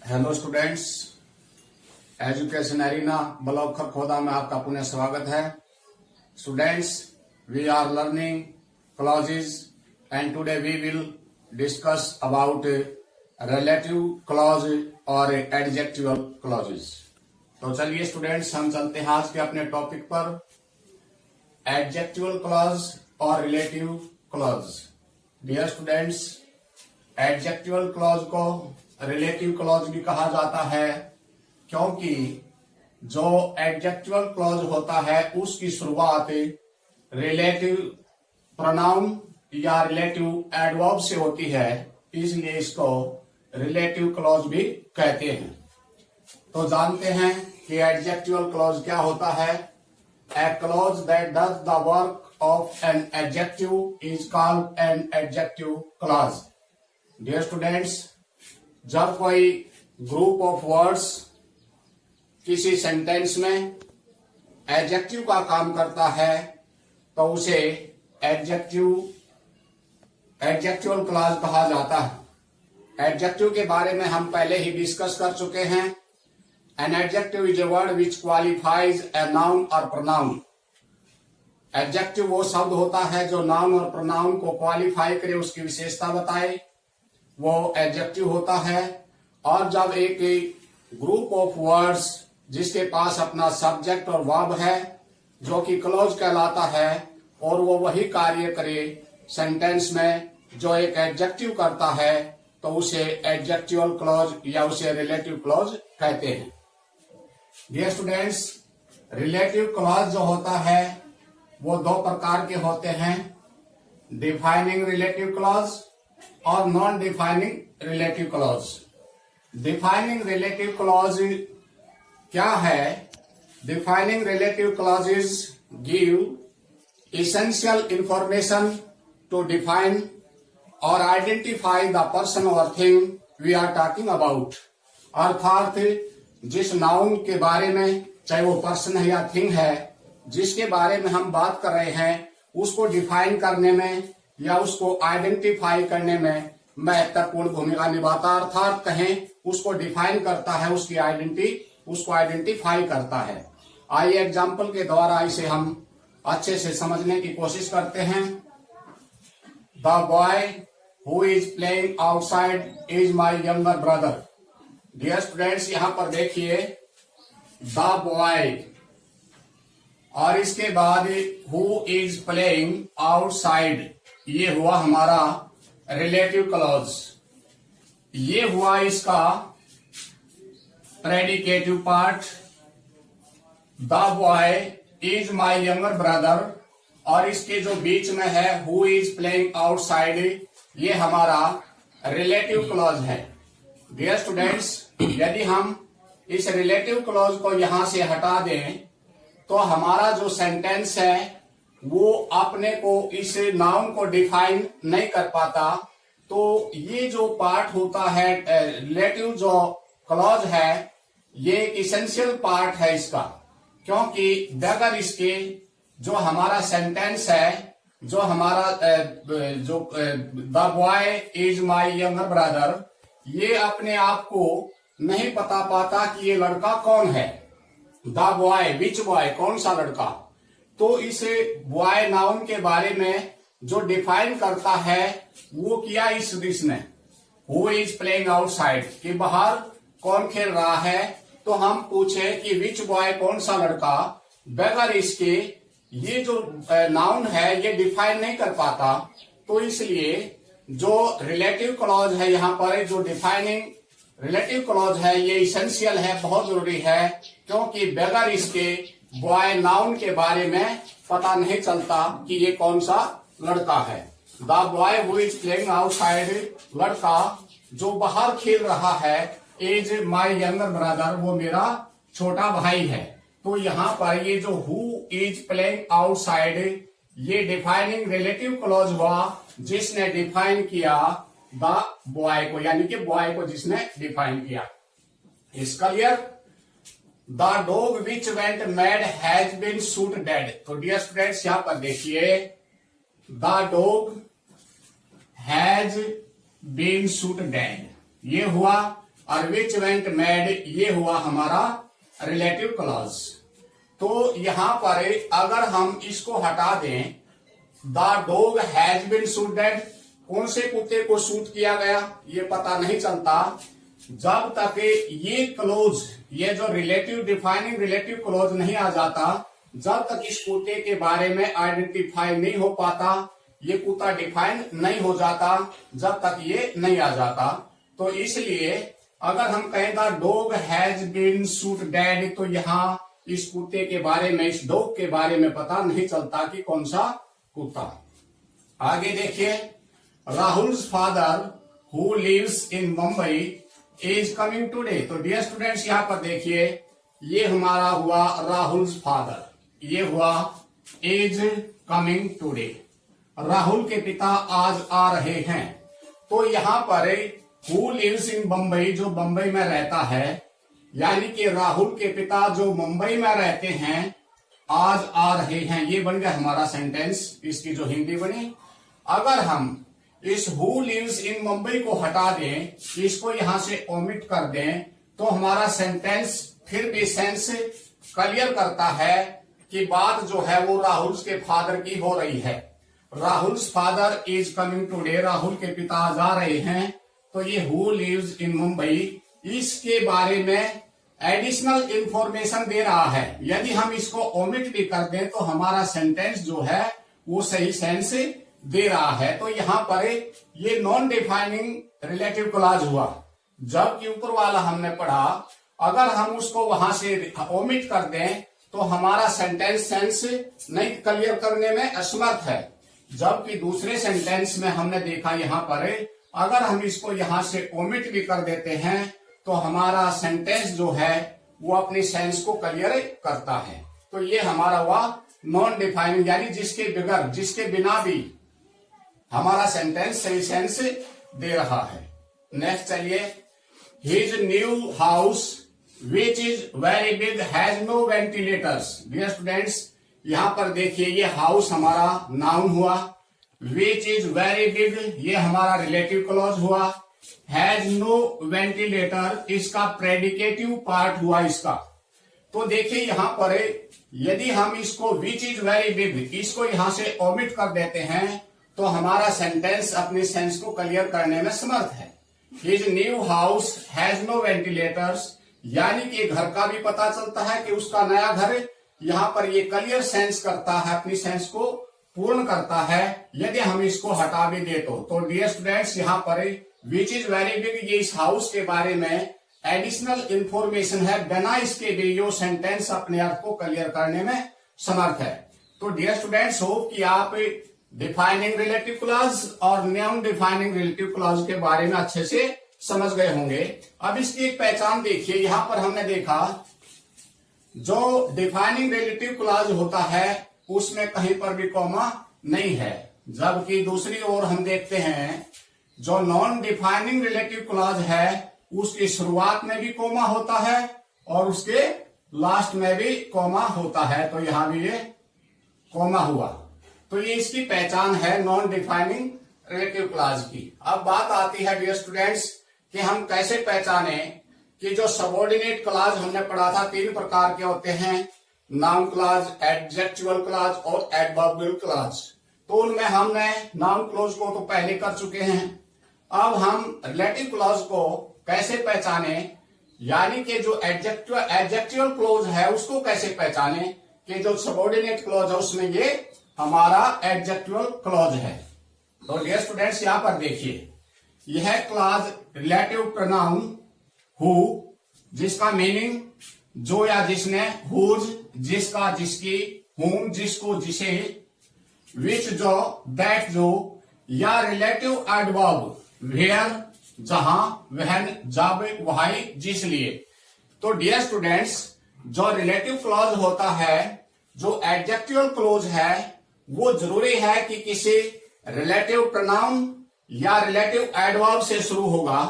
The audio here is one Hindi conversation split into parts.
Hello students, education arena block Kharkhoda में आपका पुनः स्वागत है। Students, we are learning clauses and today we will discuss about relative clause और एडजेक्टिवल क्लॉजेज। तो चलिए स्टूडेंट्स, हम चलते हैं आज के अपने टॉपिक पर, एडजेक्टिवल क्लॉज और relative clause. Dear students, adjectival clause को रिलेटिव क्लॉज भी कहा जाता है क्योंकि जो एडजेक्टिवल क्लॉज होता है उसकी शुरुआत रिलेटिव प्रोनाउन या रिलेटिव एडवर्ब से होती है, इसलिए इसको रिलेटिव क्लॉज भी कहते हैं। तो जानते हैं कि एडजेक्टिवल क्लॉज क्या होता है। A clause that does the work of an adjective is called an adjective clause. Dear students, जब कोई ग्रुप ऑफ वर्ड्स किसी सेंटेंस में एडजेक्टिव का काम करता है तो उसे एडजेक्टिवल क्लॉज कहा जाता है। एडजेक्टिव के बारे में हम पहले ही डिस्कस कर चुके हैं। N adjective is a word which qualifies a noun और प्रोनाउन। एडजेक्टिव वो शब्द होता है जो नाउन और प्रोनाउन को क्वालिफाई करे, उसकी विशेषता बताए, वो एडजेक्टिव होता है। और जब एक ग्रुप ऑफ वर्ड्स जिसके पास अपना सब्जेक्ट और वर्ब है जो कि क्लॉज कहलाता है और वो वही कार्य करे सेंटेंस में जो एक एडजेक्टिव करता है, तो उसे एडजेक्टिवल क्लॉज या उसे रिलेटिव क्लॉज कहते हैं। डियर स्टूडेंट्स, रिलेटिव क्लॉज जो होता है वो दो प्रकार के होते हैं, डिफाइनिंग रिलेटिव क्लॉज और non defining relative clause. Defining relative clause क्या है? Defining relative clauses give essential information to define और आइडेंटिफाई द पर्सन और thing we are talking about. अर्थात जिस नाउन के बारे में, चाहे वो पर्सन है या थिंग है, जिसके बारे में हम बात कर रहे हैं, उसको डिफाइन करने में या उसको आइडेंटिफाई करने में महत्वपूर्ण भूमिका निभाता। अर्थात कहें उसको डिफाइन करता है, उसको आइडेंटिफाई करता है। आइए एग्जाम्पल के द्वारा इसे हम अच्छे से समझने की कोशिश करते हैं। The boy who is playing outside is my younger brother. Dear students, यहां पर देखिए द बॉय और इसके बाद हु इज प्लेइंग आउटसाइड, ये हुआ हमारा रिलेटिव क्लॉज। ये हुआ इसका predicative part. The boy is my younger brother और इसके जो बीच में है हु इज प्लेइंग आउटसाइड, ये हमारा रिलेटिव क्लॉज है। डियर स्टूडेंट्स, यदि हम इस रिलेटिव क्लॉज को यहां से हटा दें तो हमारा जो सेंटेंस है वो अपने को इस नाउन को डिफाइन नहीं कर पाता। तो ये जो पार्ट होता है रिलेटिव जो क्लॉज है, ये इसेंशियल पार्ट है इसका, क्योंकि बगैर इसके जो हमारा सेंटेंस है, जो हमारा the boy is my younger brother, ये अपने आप को नहीं बता पाता कि ये लड़का कौन है। द बॉय, विच बॉय, कौन सा लड़का। तो इस बॉय नाउन के बारे में जो डिफाइन करता है वो किया इसने, हु इज प्लेइंग आउटसाइड, कि बाहर कौन खेल रहा है। तो हम पूछे कि विच बॉय, कौन सा लड़का, बगैर इसके ये जो नाउन है ये डिफाइन नहीं कर पाता। तो इसलिए जो रिलेटिव क्लॉज है यहाँ पर, जो डिफाइनिंग रिलेटिव क्लॉज है, ये इसेंशियल है, बहुत जरूरी है, क्योंकि बगैर इसके बॉय नाउन के बारे में पता नहीं चलता कि ये कौन सा लड़का है। The boy who is playing outside, लड़का जो बाहर खेल रहा है, इज माई यंगर ब्रदर, वो मेरा छोटा भाई है। तो यहाँ पर ये जो हु इज प्लेइंग आउटसाइड, ये डिफाइनिंग रिलेटिव क्लॉज हुआ जिसने डिफाइन किया द बॉय को, यानी कि बॉय को जिसने डिफाइन किया। Is clear? The dog which went mad has been shoot dead. तो डियर स्टूडेंट्स, यहां पर देखिए the dog has been shoot dead, ये हुआ। और विच वेंट मैड ये हुआ हमारा रिलेटिव क्लॉज। तो यहां पर अगर हम इसको हटा दें, the dog has been shooted, कौन से कुत्ते को शूट किया गया ये पता नहीं चलता जब तक ये क्लोज, ये जो रिलेटिव डिफाइनिंग रिलेटिव क्लोज नहीं आ जाता, जब तक इस कुत्ते के बारे में आइडेंटिफाई नहीं हो पाता, ये कुत्ता डिफाइन नहीं हो जाता, जब तक ये नहीं आ जाता। तो इसलिए अगर हम कहें the dog has been shoot dead, तो यहाँ इस कुत्ते के बारे में, इस डॉग के बारे में पता नहीं चलता कि कौन सा कुत्ता। आगे देखिए, Rahul's father who lives in Mumbai is coming today. तो डियर स्टूडेंट्स यहाँ पर देखिए, ये हमारा हुआ राहुल्स फादर, ये हुआ इज कमिंग टुडे, राहुल के पिता आज आ रहे हैं। तो यहाँ पर हु लिव्स इन मुंबई, जो मुंबई में रहता है, यानी कि राहुल के पिता जो मुंबई में रहते हैं आज आ रहे हैं, ये बन गया हमारा सेंटेंस, इसकी जो हिंदी बनी। अगर हम इस हु लिव्स इन मुंबई को हटा दें, इसको यहां से ओमिट कर दें, तो हमारा सेंटेंस फिर भी सेंस क्लियर करता है कि बात जो है वो राहुल के फादर की हो रही है। Rahul's father is coming today, Rahul के पिता आज आ रहे हैं। तो ये हु लिव्स इन मुंबई, इसके बारे में एडिशनल इंफॉर्मेशन दे रहा है। यदि हम इसको ओमिट भी कर दें तो हमारा सेंटेंस जो है वो सही सेंस दे रहा है। तो यहाँ पर ये नॉन डिफाइनिंग रिलेटिव क्लॉज हुआ, जबकि ऊपर वाला हमने पढ़ा अगर हम उसको वहां से ओमिट कर दें तो हमारा सेंटेंस सेंस नहीं क्लियर करने में असमर्थ है। जबकि दूसरे सेंटेंस में हमने देखा यहाँ पर अगर हम इसको यहां से ओमिट भी कर देते हैं तो हमारा सेंटेंस जो है वो अपनी सेंस को क्लियर करता है। तो ये हमारा हुआ नॉन डिफाइनिंग, यानी जिसके बगैर, जिसके बिना भी हमारा सेंटेंस सही सेंस दे रहा है। नेक्स्ट चलिए, his new house which is very big has no ventilators. Dear students यहां पर देखिए, ये हाउस हमारा नाउन हुआ, विच इज वेरी बिग ये हमारा रिलेटिव क्लॉज हुआ, हैज नो वेंटिलेटर इसका प्रेडिकेटिव पार्ट हुआ इसका। तो देखिए यहां पर यदि हम इसको विच इज वेरी बिग इसको यहां से ओमिट कर देते हैं तो हमारा सेंटेंस अपने सेंस को क्लियर करने में समर्थ है। His new house has no ventilators, यानी कि घर का भी पता चलता है कि उसका नया घर, यहाँ पर ये क्लियर सेंस करता है, अपनी सेंस को पूर्ण करता है। यदि हम इसको हटा भी दे तो डियर स्टूडेंट्स यहाँ पर विच इज वेरी बिग ये इस हाउस के बारे में एडिशनल इंफॉर्मेशन है, बिना इसके भी यो सेंटेंस अपने अर्थ को क्लियर करने में समर्थ है। तो डियर स्टूडेंट्स होप कि आप डिफाइनिंग रिलेटिव क्लॉज और नॉन डिफाइनिंग रिलेटिव क्लॉज के बारे में अच्छे से समझ गए होंगे। अब इसकी एक पहचान देखिए, यहां पर हमने देखा जो डिफाइनिंग रिलेटिव क्लॉज होता है उसमें कहीं पर भी कॉमा नहीं है, जबकि दूसरी ओर हम देखते हैं जो नॉन डिफाइनिंग रिलेटिव क्लॉज है उसकी शुरुआत में भी कॉमा होता है और उसके लास्ट में भी कॉमा होता है। तो यहां भी ये कॉमा हुआ, तो ये इसकी पहचान है नॉन डिफाइनिंग रिलेटिव क्लॉज की। अब बात आती है डियर स्टूडेंट्स कि हम कैसे पहचाने कि जो सबऑर्डिनेट क्लॉज हमने पढ़ा था 3 प्रकार के होते हैं, नाउन क्लॉज, एडजेक्टिवल क्लॉज और एडवर्बियल क्लॉज। तो उनमें हमने नाउन क्लॉज को तो पहले कर चुके हैं। अब हम रिलेटिव क्लॉज को कैसे पहचाने, यानी कि जो एडजेक्टिवल क्लॉज है उसको कैसे पहचाने कि जो सबऑर्डिनेट क्लॉज है उसमें ये हमारा एडजेक्टिवल क्लॉज है। तो डियर स्टूडेंट्स यहां पर देखिए, यह क्लॉज रिलेटिव प्रोनाउन हु जिसका मीनिंग जो या जिसने, हुज जिसका जिसकी, हुम जिसको जिसे, विच जो, दैट जो, या रिलेटिव एडवर्ब वेयर जहां, वहन जब, वही, जिस लिए। तो डियर स्टूडेंट्स जो रिलेटिव क्लॉज होता है, जो एडजेक्टिवल क्लॉज है, वो जरूरी है कि किसी रिलेटिव प्रोनाउन या रिलेटिव एडवर्ब से शुरू होगा,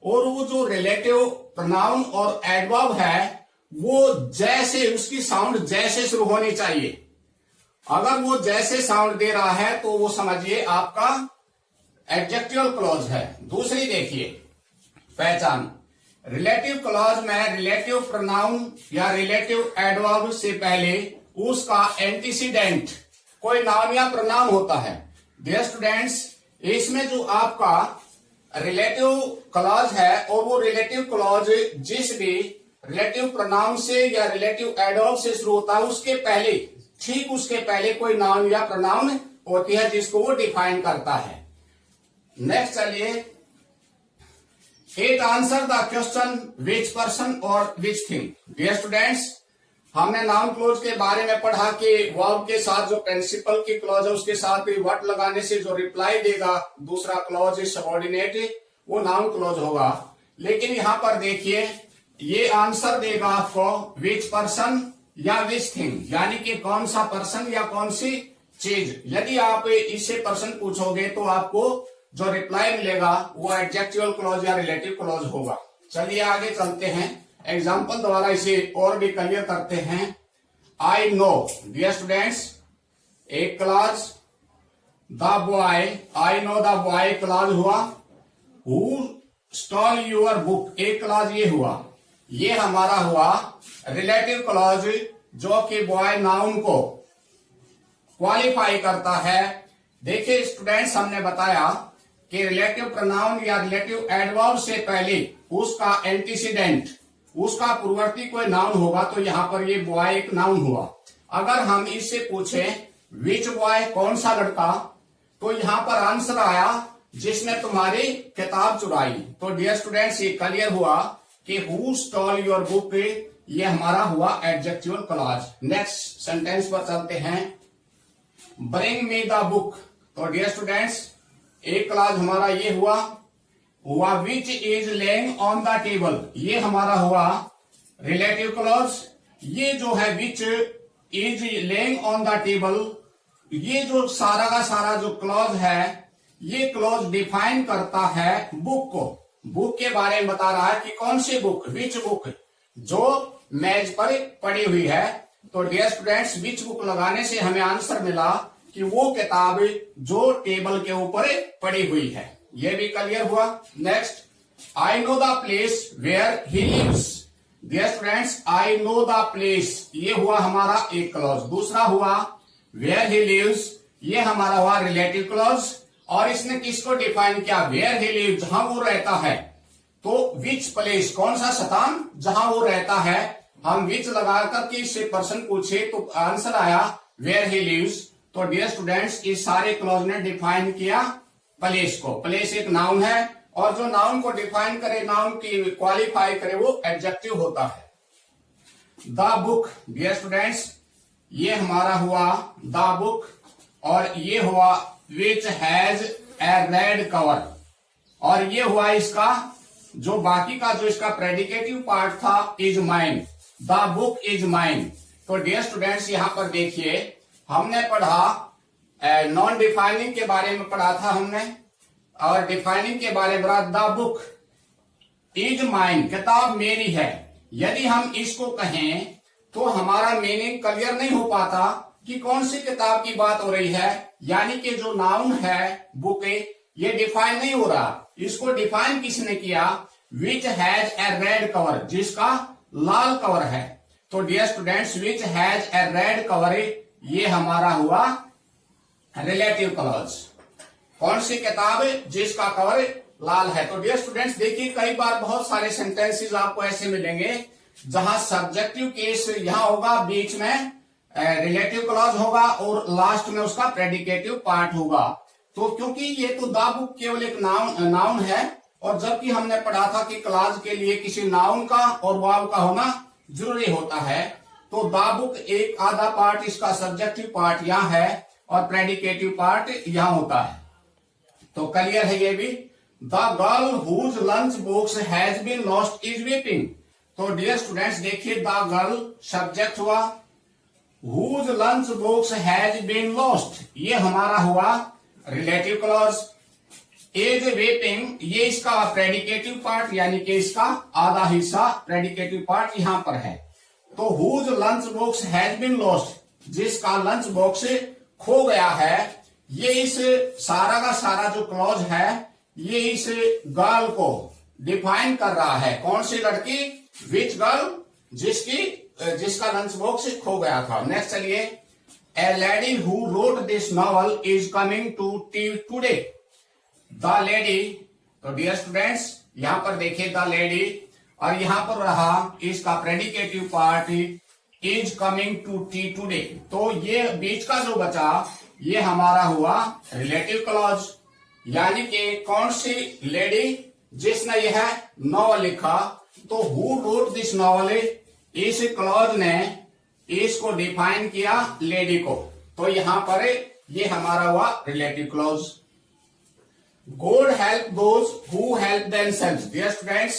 और वो जो रिलेटिव प्रोनाउन और एडवर्ब है वो जैसे उसकी साउंड जैसे शुरू होनी चाहिए। अगर वो जैसे साउंड दे रहा है तो वो समझिए आपका एडजेक्टिवल क्लॉज है। दूसरी देखिए पहचान, रिलेटिव क्लॉज में रिलेटिव प्रोनाउन या रिलेटिव एडवर्ब से पहले उसका एंटीसीडेंट कोई नाउन या प्रोनाउन होता है। डियर स्टूडेंट्स, इसमें जो आपका रिलेटिव क्लॉज है और वो रिलेटिव क्लॉज जिस भी रिलेटिव प्रोनाउन से या रिलेटिव एडवर्ब से शुरू होता है उसके पहले, ठीक उसके पहले कोई नाउन या प्रोनाउन होती है जिसको वो डिफाइन करता है। नेक्स्ट चलिए, it answer the question which person और विच थिंग। डियर स्टूडेंट्स, हमने नाउन क्लोज के बारे में पढ़ा कि वर्ब के साथ जो प्रिंसिपल की क्लॉज है उसके साथ व्हाट लगाने से जो रिप्लाई देगा दूसरा क्लॉज सबऑर्डिनेट, वो नाउन क्लोज होगा। लेकिन यहां पर देखिए, ये आंसर देगा आपको विच पर्सन या विच थिंग, यानी कि कौन सा पर्सन या कौन सी चीज। यदि आप इससे पर्सन पूछोगे तो आपको जो रिप्लाई मिलेगा वो एडजेक्टिवल क्लॉज या रिलेटिव क्लॉज होगा। चलिए आगे चलते हैं, एग्जाम्पल द्वारा इसे और भी क्लियर करते हैं। I know. डियर स्टूडेंट्स, एक clause the boy, I know the boy clause हुआ। हु स्टॉल यूर बुक, एक क्लॉज ये हुआ। ये हमारा हुआ रिलेटिव क्लॉज जो कि बॉय नाउन को क्वालिफाई करता है। देखिए स्टूडेंट्स, हमने बताया कि रिलेटिव प्रोनाउन या रिलेटिव एडवर्ब से पहले उसका एंटीसीडेंट, उसका पूर्ववर्ती कोई नाउन होगा, तो यहां पर ये बॉय एक नाउन हुआ। अगर हम इससे पूछें विच बॉय, कौन सा लड़का, तो यहां पर आंसर आया जिसने तुम्हारी किताब चुराई। तो डियर स्टूडेंट्स, ये क्लियर हुआ कि हु स्टॉल योर बुक, ये हमारा हुआ एडजेक्टिवल क्लॉज। नेक्स्ट सेंटेंस पर चलते हैं, ब्रिंग मी द बुक। तो डियर स्टूडेंट्स, एक क्लॉज हमारा ये हुआ which is laying on the table, ये हमारा हुआ रिलेटिव क्लॉज। ये जो है which is laying on the table, ये जो सारा का सारा जो क्लॉज है, ये क्लॉज डिफाइन करता है बुक को। बुक के बारे में बता रहा है कि कौन सी बुक, विच बुक, जो मेज पर पड़ी हुई है। तो डियर स्टूडेंट्स, विच बुक लगाने से हमें आंसर मिला कि वो किताब जो टेबल के ऊपर पड़ी हुई है। ये भी क्लियर हुआ। Next, I know the place where he lives. Dear students, I know the place, ये हुआ हमारा एक क्लॉज। दूसरा हुआ वेयर ही लिव्स, ये हमारा हुआ रिलेटिव क्लॉज। और इसने किसको डिफाइन किया, वेयर ही लिव्स, जहां वो रहता है। तो विच प्लेस, कौन सा स्थान जहां वो रहता है। हम विच लगाकर के इससे पर्सन पूछे तो आंसर आया वेयर ही लिव्स। तो डियर स्टूडेंट्स, इस सारे क्लॉज ने डिफाइन किया प्लेस को। प्लेस एक नाउन है और जो नाउन को डिफाइन करे, नाउन की क्वालिफाई करे, वो एडजेक्टिव होता है। द बुक, डियर स्टूडेंट्स, ये हमारा हुआ द बुक। और ये हुआ विच हैज ए रेड कवर। और ये हुआ इसका जो बाकी का जो इसका प्रेडिकेटिव पार्ट था, is mine, the book is mine. तो डियर स्टूडेंट्स, यहां पर देखिए, हमने पढ़ा नॉन डिफाइनिंग के बारे में पढ़ा था हमने, और डिफाइनिंग के बारे में पढ़ा द बुक इज माइन, किताब मेरी है। यदि हम इसको कहें तो हमारा मीनिंग क्लियर नहीं हो पाता कि कौन सी किताब की बात हो रही है। यानी कि जो नाउन है बुक, ये डिफाइन नहीं हो रहा। इसको डिफाइन किसने किया, which has a red cover, जिसका लाल कवर है। तो dear students, which has a red cover, ये हमारा हुआ रिलेटिव क्लॉज। कौन सी किताब जिसका कवर लाल है। तो डियर स्टूडेंट्स, देखिए कई बार बहुत सारे सेंटेंसेस आपको ऐसे मिलेंगे जहां सब्जेक्टिव केस यहां होगा, बीच में रिलेटिव क्लॉज होगा और लास्ट में उसका प्रेडिकेटिव पार्ट होगा। तो क्योंकि ये तो द बुक केवल एक नाउन है, और जबकि हमने पढ़ा था कि क्लॉज के लिए किसी नाउन का और वर्ब का होना जरूरी होता है। तो द बुक एक आधा पार्ट, इसका सब्जेक्टिव पार्ट यहां है और प्रेडिकेटिव पार्ट यहां होता है। तो क्लियर है ये भी। The girl whose lunch box has been lost is weeping. तो डियर स्टूडेंट्स, देखिए द गर्ल सब्जेक्ट हुआ, whose lunch box has been lost, ये हमारा हुआ रिलेटिव क्लॉज। इज वीपिंग, ये इसका प्रेडिकेटिव पार्ट, यानी कि इसका आधा हिस्सा प्रेडिकेटिव पार्ट यहां पर है। तो whose lunch box has been lost, जिसका लंच बॉक्स खो गया है, ये इस सारा का सारा जो क्लॉज है, ये इस गर्ल को डिफाइन कर रहा है। कौन सी लड़की? विच गर्ल, जिसका लंच बॉक्स खो गया था। नेक्स्ट चलिए, a lady who wrote this novel is coming to tea today. The lady, तो डियर स्टूडेंट्स यहां पर देखिए द लेडी, और यहां पर रहा इसका predicative part is coming to tea today. तो ये बीच का जो बचा ये हमारा हुआ रिलेटिव क्लॉज, यानी कि कौन सी लेडी? जिसने यह नॉवल लिखा। तो हु रोट दिस नॉवल, इस क्लॉज ने इसको डिफाइन किया लेडी को, तो यहां पर ये हमारा हुआ relative clause. God help those who help themselves. Dear students,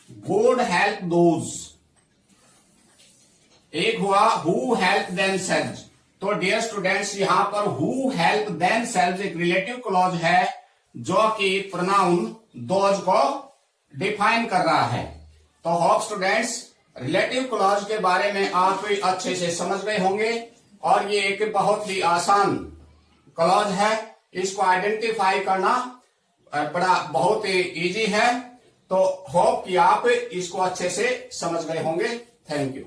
God help those, एक हुआ हु हेल्प देमसेल्व्स। तो डियर स्टूडेंट्स यहां पर हु हेल्प देमसेल्व्स एक रिलेटिव क्लॉज है जो कि प्रोनाउन दोज को डिफाइन कर रहा है। तो होप स्टूडेंट्स रिलेटिव क्लॉज के बारे में आप अच्छे से समझ गए होंगे, और ये एक बहुत ही आसान क्लॉज है। इसको आइडेंटिफाई करना बहुत ही इजी है। तो होप कि आप इसको अच्छे से समझ गए होंगे। Thank you.